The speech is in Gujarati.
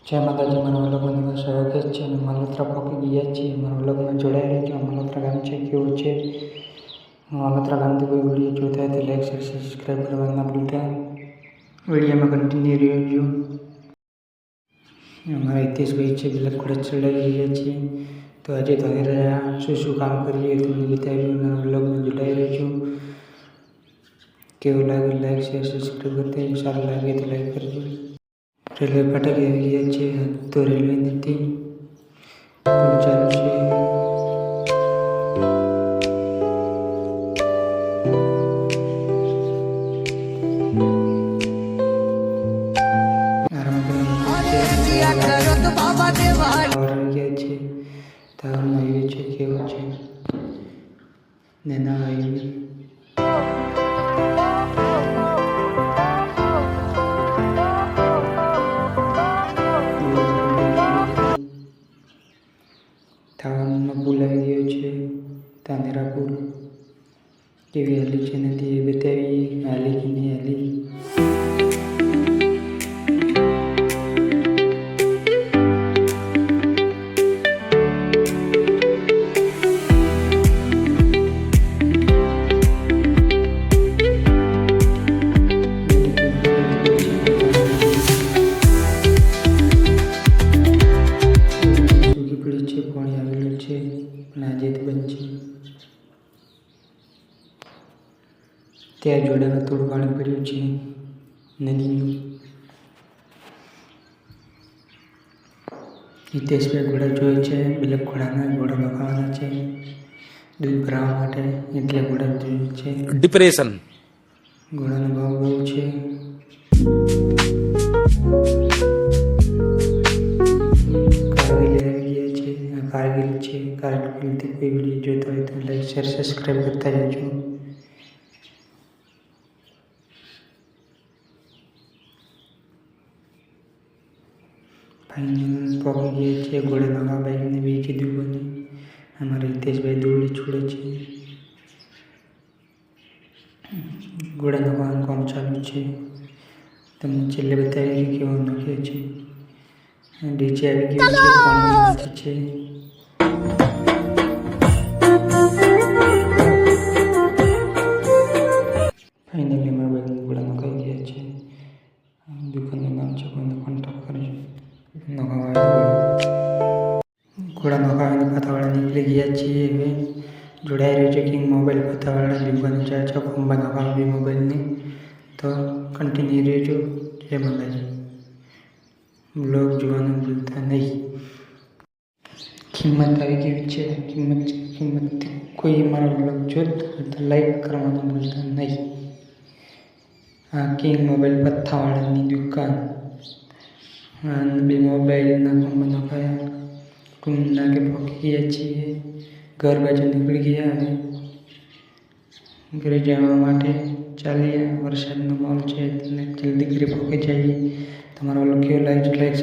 જય માતાજી, મારા વ્લોગમાં સ્વાગત છે. અને માલોત્રા પહોંચી ગયા છીએ. મારા વ્લોગમાં જોડાઈ રહેજો. માલોત્રા ગામ છે કેવું છે, માલોત્રા ગામથી કોઈ વિડીયો જોતા હોય તો લાઈક શેર સબસ્ક્રાઈબ કરવા ના ભૂલતા. વિડીયોમાં કન્ટિન્યુ રહેજો. અમારા હિતેશભાઈ છે પેલા ખોડે ચડાવી રહ્યા છીએ. તો આજે તમે શું શું કામ કરીએ તમને બતાવ્યું. મારા વ્લોગમાં જોડાઈ રહેજો. કેવું લાગે લાઈક શેર સબસ્ક્રાઈબ કરતા. સારું લાગે તો લાઈક કરજો. રેલવે ફાટક આવી ગયા છે. તો રેલવે નથી ચાલુ છે. તાવરનો હાઈવે છે કેવો છે, નેના હાઈવે. તાવરનો પુલ આવી ગયો છે, તાનેરા પુલ. કેવી હાલી છે નથી એ બતાવી. હાલી કે નહીં હાલી. પાણી આવેલું છે પણ આજે તો બંધ છે. ત્યાં જોડામાં થોડું પાણી પડ્યું છે નદીનું. હિતેશભાઈ ઘોડા જોઈ છે. પેલા ઘોડા લગાવવાના છે દૂધ ભરાવા માટે, એટલે ઘોડા જોઈએ છે. ડિપ્રેશન ઘોડાનો ભાવ બહુ છે. કારગિલ છે. કારગિલથી કોઈ વિડીયો જોતો હોય તો લાઈક શેર સબસ્ક્રાઈબ કરતા જજો. ફાઇનલ પહોંચી ગયા છે. ઘોડે લગા બાઈકને બી કીધું બને. અમારા હિતેશભાઈ દોડી છોડે છે. ઘોડા લગાવવાનું કામ ચાલુ છે. તમને છેલ્લે બતાવી કેવો નાખ્યો છે. ડીજે આવી ગયું છે. પાણી છે. ફાઇનલી મારા બાઈકના ઘોડા નખાઈ ગયા છે. દુકાનનું નામ છે, કોઈને કોન્ટેક્ટ કરજો. ઘોડા નખાવીને પતાવાળા નીકળી ગયા છીએ. હવે જોડાઈ રહ્યો છે કિંગ મોબાઈલ પતાવાળા દુકાન છે. ખંભા નખાવી મોબાઈલની. તો કન્ટિન્યુ રહેજો. જય માતાજી. બ્લોગ જોવાનું ભૂલતા નહીં. કિંમત આવી ગઈ છે. કિંમત કોઈ મારો બ્લોગ જોતો તો લાઈક કરવાનું ભૂલતા નહીં. આ કિંગ મોબાઈલ પથ્થાવાળાની દુકાન. બે મોબાઈલના ખંભા નખાયા. ટૂંના કે પહોંચી ગયા છીએ. ઘર બાજુ નીકળી ગયા. હવે ઘરે જવા માટે ચાલીએ. વરસાદનો માહોલ છે એટલે જલ્દી ઘરે પહોંચી જઈએ. તમારો લોકો લાઈક સબસ્ક્રાઈબ